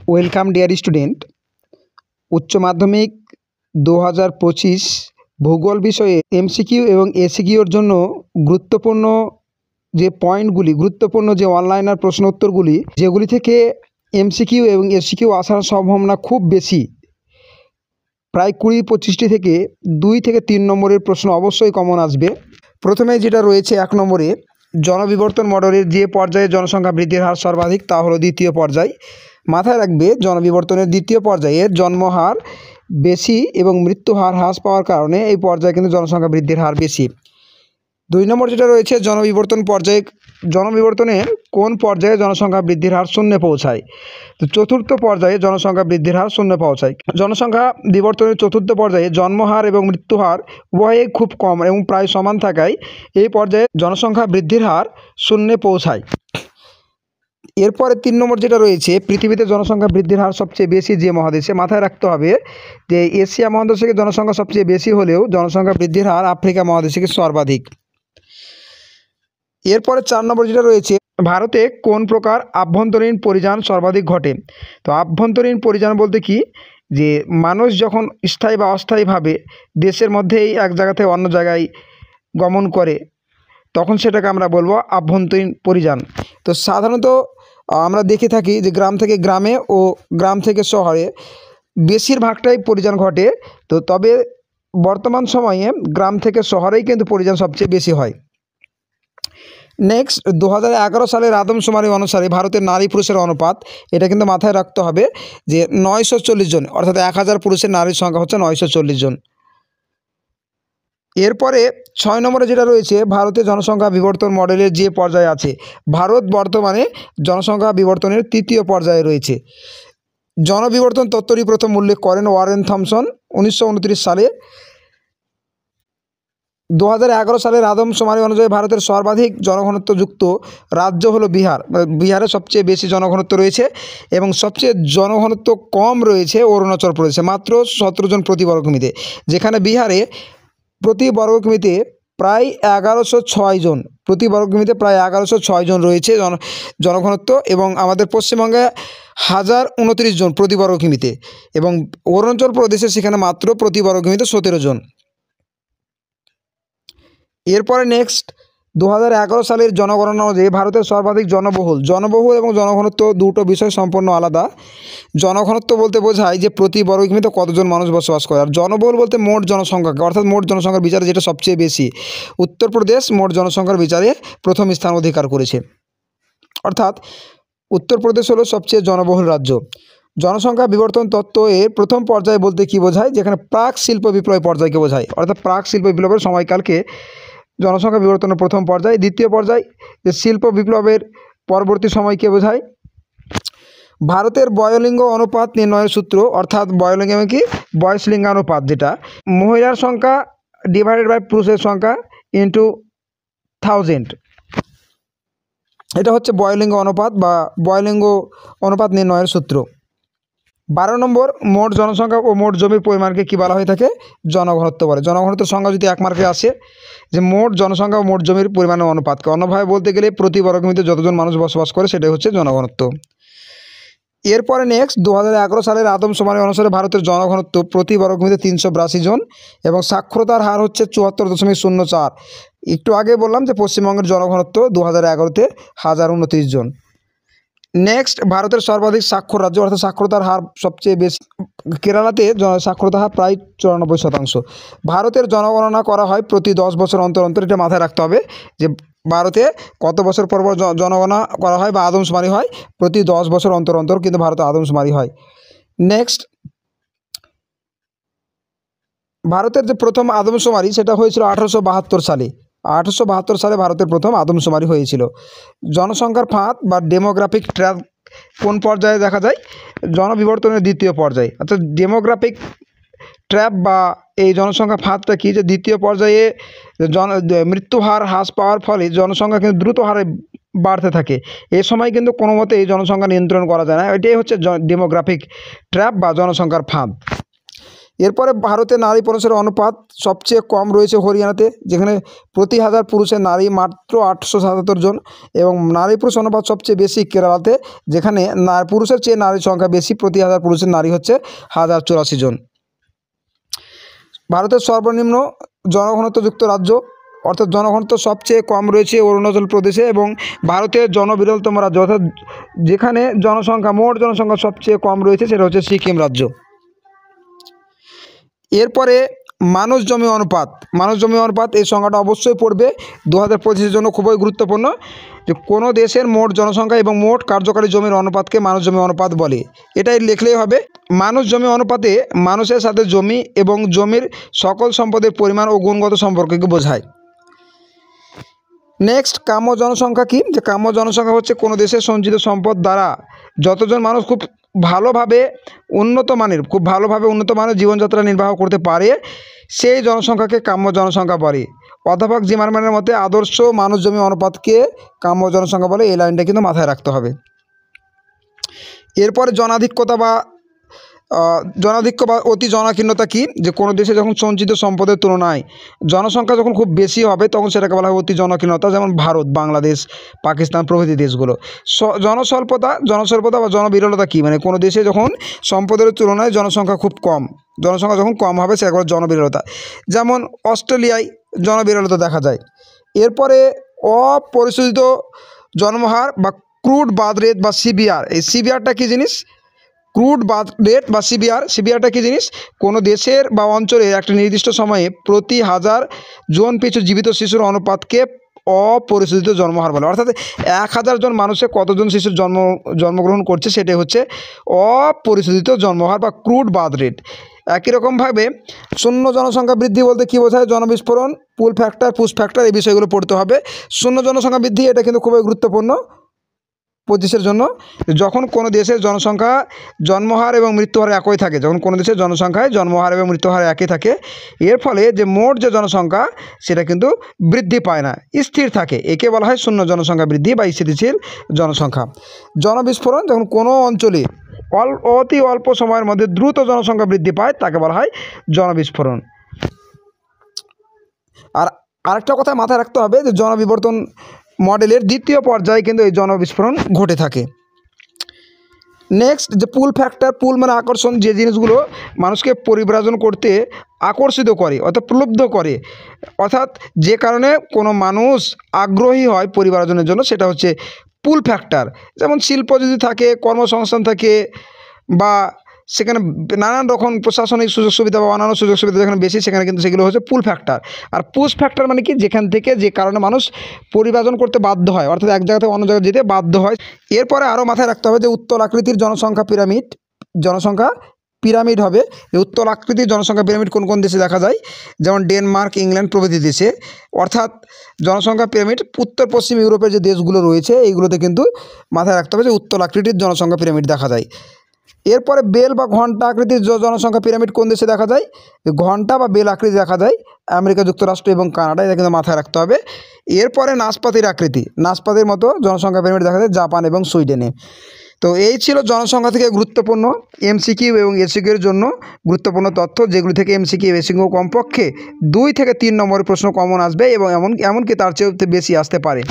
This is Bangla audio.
Welcome dear student. উচ্চ মাধ্যমিক 2025 ভূগোল বিষয়ে এমসিকিউ এবং এসিকিউর জন্য গুরুত্বপূর্ণ যে পয়েন্টগুলি, গুরুত্বপূর্ণ যে অনলাইনের প্রশ্ন উত্তরগুলি, যেগুলি থেকে এমসিকিউ এবং এসিকিউ আসার সম্ভাবনা খুব বেশি, প্রায় 20-25টি থেকে 2 থেকে 3 নম্বরের প্রশ্ন অবশ্যই কমন আসবে। প্রথমে যেটা রয়েছে 1 নম্বরে, জনবিবর্তন মডেলের যে পর্যায়ে জনসংখ্যা বৃদ্ধির হার সর্বাধিক তা হলো দ্বিতীয় পর্যায়। মাথায় রাখবে, জনবিবর্তনের দ্বিতীয় পর্যায়ের জন্মহার বেশি এবং মৃত্যু হার হ্রাস পাওয়ার কারণে এই পর্যায়ে কিন্তু জনসংখ্যা বৃদ্ধির হার বেশি। 2 নম্বর যেটা রয়েছে, জনবিবর্তনের কোন পর্যায়ে জনসংখ্যা বৃদ্ধির হার শূন্যে পৌঁছায়? তো চতুর্থ পর্যায়ে জনসংখ্যা বৃদ্ধির হার শূন্যে পৌঁছায়। জনসংখ্যা বিবর্তনের চতুর্থ পর্যায়ে জন্মহার এবং মৃত্যুহার উভয়ই খুব কম এবং প্রায় সমান থাকায় এই পর্যায়ে জনসংখ্যা বৃদ্ধির হার শূন্যে পৌঁছায়। এরপরে 3 নম্বর যেটা রয়েছে, পৃথিবীতে জনসংখ্যা বৃদ্ধির হার সবচেয়ে বেশি যে মহাদেশে, মাথায় রাখতে হবে যে এশিয়া মহাদেশে জনসংখ্যা সবচেয়ে বেশি হলেও জনসংখ্যা বৃদ্ধির হার আফ্রিকা মহাদেশে সর্বাধিক। এরপরে 4 নম্বর যেটা রয়েছে, ভারতে কোন প্রকার আভ্যন্তরীণ পরিযান সর্বাধিক ঘটে? তো আভ্যন্তরীণ পরিযান বলতে কি, যে মানুষ যখন স্থায়ী বা অস্থায়ীভাবে দেশের মধ্যেই এক জায়গা থেকে অন্য জায়গায় গমন করে, তখন সেটাকে আমরা বলবো আভ্যন্তরীণ পরিযান। তো সাধারণত আমরা দেখে থাকি যে গ্রাম থেকে গ্রামে ও গ্রাম থেকে শহরে বেশিরভাগটাই পরিযান ঘটে। তো তবে বর্তমান সময়ে গ্রাম থেকে শহরেই কিন্তু পরিযান সবচেয়ে বেশি হয়। নেক্সট, 2011 সালের আদমশুমারি অনুসারে ভারতের নারী পুরুষের অনুপাত, এটা কিন্তু মাথায় রাখতে হবে যে 940 জন, অর্থাৎ 1000 পুরুষের নারীর সংখ্যা হচ্ছে 940 জন। এরপরে 6 নম্বরে যেটা রয়েছে, ভারতের জনসংখ্যা বিবর্তন মডেলের যে পর্যায়ে আছে, ভারত বর্তমানে জনসংখ্যা বিবর্তনের 3য় পর্যায়ে রয়েছে। জনবিবর্তন তত্ত্বটি প্রথম উল্লেখ করেন ওয়ারেন থমসন 1929 সালে। 2011 সালের আদমশুমারি অনুযায়ী ভারতের সর্বাধিক জনঘনত্বযুক্ত রাজ্য হলো বিহার। বিহারে সবচেয়ে বেশি জনঘনত্ব রয়েছে এবং সবচেয়ে জনঘনত্ব কম রয়েছে অরুণাচল প্রদেশে, মাত্র 17 জন প্রতি বর্গ কিমিতে, যেখানে বিহারে প্রতি বর্গ কিমিতে প্রায় 1106 জন, প্রতি বর্গ কিমিতে প্রায় 1106 জন রয়েছে জনঘনত্ব, এবং আমাদের পশ্চিমবঙ্গে 1029 জন প্রতি বর্গ কিমিতে, এবং অরুণাচল প্রদেশে সেখানে মাত্র প্রতি বর্গ কিমিতে 17 জন। এরপরে নেক্সট, 2011 সালের জনগণনা অনুযায়ী ভারতের সর্বাধিক জনবহুল এবং জনঘনত্ব দুটো বিষয় সম্পূর্ণ আলাদা। জনঘনত্ব বলতে বোঝায় যে প্রতি বর্গ কিমিতে কতজন মানুষ বসবাস করে, আর জনবহুল বলতে মোট জনসংখ্যাকে, অর্থাৎ মোট জনসংখ্যার বিচারে যেটা সবচেয়ে বেশি। উত্তরপ্রদেশ মোট জনসংখ্যার বিচারে প্রথম স্থান অধিকার করেছে, অর্থাৎ উত্তরপ্রদেশ হলো সবচেয়ে জনবহুল রাজ্য। জনসংখ্যা বিবর্তন তত্ত্ব এর প্রথম পর্যায় বলতে কি বোঝায়, যেখানে প্রাক শিল্প বিপ্লব পর্যায়কে বোঝায়, অর্থাৎ প্রাক শিল্প বিপ্লবের সময়কালকে জনসংখ্যা বিবর্তনের প্রথম পর্যায়। দ্বিতীয় পর্যায় যে শিল্প বিপ্লবের পরবর্তী সময়কে বোঝায়। ভারতের বয়লিঙ্গ অনুপাত নির্ণয়ের সূত্র, অর্থাৎ বয়লিঙ্গ মানে কি, বয়সলিঙ্গানুপাত, যেটা মহিলার সংখ্যা ডিভাইডেড বাই পুরুষের সংখ্যা ইন্টু 1000, এটা হচ্ছে বয়লিঙ্গ অনুপাত বা বয়লিঙ্গ অনুপাত নির্ণয়ের সূত্র। 12 নম্বর, মোট জনসংখ্যা ও মোট জমির পরিমাণকে কী বলা হয়ে থাকে? জনঘনত্ব বলে। জনঘনত্বের সংখ্যা যদি 1 মার্কে আসে, যে মোট জনসংখ্যা ও মোট জমির পরিমাণের অনুপাতকে, অন্যভাবে বলতে গেলে প্রতি বর্গ কিমিতে যতজন মানুষ বসবাস করে সেটাই হচ্ছে জনঘনত্ব। এরপরে নেক্সট, 2011 সালের আদমশুমারি অনুসারে ভারতের জনঘনত্ব প্রতি বর্গ কিমিতে 382 জন এবং সাক্ষরতার হার হচ্ছে 74.04। একটু আগে বললাম যে পশ্চিমবঙ্গের জনঘনত্ব 2011-তে 1029 জন। নেক্সট, ভারতের সর্বাধিক সাক্ষর রাজ্য, অর্থাৎ সাক্ষরতার হার সবচেয়ে বেশি, কেরালাতে সাক্ষরতার হার প্রায় 94%। ভারতের জনগণনা করা হয় প্রতি 10 বছর অন্তর অন্তর, এটা মাথায় রাখতে হবে যে ভারতে কত বছর পর পর জনগণনা করা হয় বা আদমশুমারি হয়, প্রতি 10 বছর অন্তর অন্তর কিন্তু ভারতে আদমশুমারি হয়। নেক্সট, ভারতের যে প্রথম আদমশুমারি সেটা হয়েছিল 1872 সালে। 1872 সালে ভারতের প্রথম আদমশুমারি হয়েছিল। জনসংখ্যার ফাঁদ বা ডেমোগ্রাফিক ট্র্যাপ কোন পর্যায়ে দেখা যায়? জনবিবর্তনের দ্বিতীয় পর্যায়ে। অর্থাৎ ডেমোগ্রাফিক ট্র্যাপ বা এই জনসংখ্যা ফাঁদটা কি, যে দ্বিতীয় পর্যায়ে মৃত্যু হার হ্রাস পাওয়ার ফলে জনসংখ্যা কিন্তু দ্রুত হারে বাড়তে থাকে। এই সময় কিন্তু কোনো মতে এই জনসংখ্যা নিয়ন্ত্রণ করা যায় না, এটাই হচ্ছে ডেমোগ্রাফিক ট্র্যাপ বা জনসংখ্যার ফাঁদ। এরপরে ভারতে নারী পুরুষের অনুপাত সবচেয়ে কম রয়েছে হরিয়ানাতে, যেখানে প্রতি 1000 পুরুষের নারী মাত্র 877 জন, এবং নারী পুরুষ অনুপাত সবচেয়ে বেশি কেরালাতে, যেখানে পুরুষের চেয়ে নারীর সংখ্যা বেশি, প্রতি 1000 পুরুষের নারী হচ্ছে 1084 জন। ভারতের সর্বনিম্ন জনঘনত্বযুক্ত রাজ্য অর্থাৎ জনঘনত্ব সবচেয়ে কম রয়েছে অরুণাচল প্রদেশে, এবং ভারতের জনবিরলতম রাজ্য অর্থাৎ যেখানে মোট জনসংখ্যা সবচেয়ে কম রয়েছে সেটা হচ্ছে সিকিম রাজ্য। এরপরে মানুষ জমি অনুপাত এই সংখ্যাটা অবশ্যই পড়বে 2025-এর জন্য, খুবই গুরুত্বপূর্ণ, যে কোনো দেশের মোট জনসংখ্যা এবং মোট কার্যকারী জমির অনুপাতকে মানুষ জমি অনুপাত বলে। এটাই লিখলেই হবে। মানুষ জমি অনুপাতে মানুষের সাথে জমি এবং জমির সকল সম্পদের পরিমাণ ও গুণগত সম্পর্ককে বোঝায়। নেক্সট, কাম্য জনসংখ্যা কী? যে কাম্য জনসংখ্যা হচ্ছে কোনো দেশের সঞ্চিত সম্পদ দ্বারা যতজন মানুষ খুব ভালোভাবে উন্নত মানের জীবনযাত্রা নির্বাহ করতে পারে সেই জনসংখ্যাকে কাম্য জনসংখ্যা বলে। অধ্যাপক জিমারম্যানের মতে আদর্শ মানুষ জমি অনুপাতকে কাম্য জনসংখ্যা বলে। এই লাইনটা কিন্তু মাথায় রাখতে হবে। এরপরে জনাধিক্য বা অতি জনাকীর্ণতা কী? যে কোনো দেশে যখন সঞ্চিত সম্পদের তুলনায় জনসংখ্যা যখন খুব বেশি হবে তখন সেটাকে বলা হয় অতি জনাকীর্ণতা, যেমন ভারত, বাংলাদেশ, পাকিস্তান প্রভৃতি দেশগুলো। জনস্বল্পতা বা জনবিরলতা কী? মানে কোনো দেশে যখন সম্পদের তুলনায় জনসংখ্যা যখন কম হবে সেটা বলা জনবিরলতা, যেমন অস্ট্রেলিয়ায় জনবিরলতা দেখা যায়। এরপরে অপরিশোধিত জন্মহার বা ক্রুড বার্থ রেট বা সিবিআর। এই সিবিআরটা কী জিনিস? ক্রুড বার্থ রেট বা সিবিআরটা কী জিনিস? কোনো দেশের বা অঞ্চলের একটা নির্দিষ্ট সময়ে প্রতি 1000 জন পিছু জীবিত শিশুর অনুপাতকে অপরিশোধিত জন্মহার বলে। অর্থাৎ 1000 জন মানুষে কতজন শিশুর জন্মগ্রহণ করছে সেটাই হচ্ছে অপরিশোধিত জন্মহার বা ক্রুড বার্থ রেট। একই রকমভাবে শূন্য জনসংখ্যা বৃদ্ধি বলতে কী বোঝায়? জনবিস্ফোরণ, পুল ফ্যাক্টর, পুশ ফ্যাক্টর, এই বিষয়গুলো পড়তে হবে। শূন্য জনসংখ্যা বৃদ্ধি এটা কিন্তু খুবই গুরুত্বপূর্ণ 25-এর জন্য। যখন কোনো দেশের জনসংখ্যা জন্মহার এবং মৃত্যুহার একই থাকে, যখন কোনো দেশের জনসংখ্যায় জন্মহার এবং মৃত্যুহার একই থাকে, এর ফলে যে মোট যে জনসংখ্যা সেটা কিন্তু বৃদ্ধি পায় না, স্থির থাকে, একে বলা হয় শূন্য জনসংখ্যা বৃদ্ধি বা স্থিতিশীল জনসংখ্যা। জনবিস্ফোরণ, যখন কোনো অঞ্চলে অতি অল্প সময়ের মধ্যে দ্রুত জনসংখ্যা বৃদ্ধি পায় তাকে বলা হয় জনবিস্ফোরণ। আর আরেকটা কথা মাথায় রাখতে হবে যে জনবিবর্তন মডেলের দ্বিতীয় পর্যায়ে কিন্তু এই জনবিস্ফোরণ ঘটে থাকে। নেক্সট, যে পুল ফ্যাক্টর, পুল মানে আকর্ষণ, যে জিনিসগুলো মানুষকে পরিব্রাজন করতে আকর্ষিত করে অর্থাৎ প্রলুব্ধ করে, অর্থাৎ যে কারণে কোনো মানুষ আগ্রহী হয় পরিব্রাজনের জন্য, সেটা হচ্ছে পুল ফ্যাক্টর। যেমন শিল্প যদি থাকে, কর্মসংস্থান থাকে, বা সেখানে নানান রকম প্রশাসনিক সুযোগ সুবিধা বা অন্যান্য সুযোগ সুবিধা যেখানে বেশি সেখানে কিন্তু সেগুলো হচ্ছে পুল ফ্যাক্টর। আর পুশ ফ্যাক্টর মানে কি? যেখান থেকে যে কারণে মানুষ পরিব্রাজন করতে বাধ্য হয়, অর্থাৎ এক জায়গা থেকে অন্য জায়গায় যেতে বাধ্য হয়। এরপরে আরও মাথায় রাখতে হবে যে উত্তল আকৃতির জনসংখ্যা পিরামিড হবে। এই উত্তল আকৃতির জনসংখ্যা পিরামিড কোন কোন দেশে দেখা যায়? যেমন ডেনমার্ক, ইংল্যান্ড প্রভৃতি দেশে। অর্থাৎ জনসংখ্যা পিরামিড উত্তর পশ্চিম ইউরোপের যে দেশগুলো রয়েছে এইগুলোতে কিন্তু মাথায় রাখতে হবে যে উত্তল আকৃতির জনসংখ্যা পিরামিড দেখা যায়। এরপরে বেল বা ঘণ্টা আকৃতির জনসংখ্যা পিরামিড কোন দেশে দেখা যায়? ঘণ্টা বা বেল আকৃতি দেখা যায় আমেরিকা যুক্তরাষ্ট্র এবং কানাডা, এটা কিন্তু মাথায় রাখতে হবে। এরপরে নাশপাতির মতো জনসংখ্যা পিরামিড দেখা যায় জাপান এবং সুইডেনে। তো এই ছিল জনসংখ্যা থেকে গুরুত্বপূর্ণ এমসিকিউ এবং এসিকিউ এর জন্য গুরুত্বপূর্ণ তথ্য, যেগুলো থেকে এমসিকিউ এসিকিউ কমপক্ষে 2 থেকে 3 নম্বরের প্রশ্ন কমন আসবে এবং এমনকি তার চেয়েও বেশি আসতে পারে।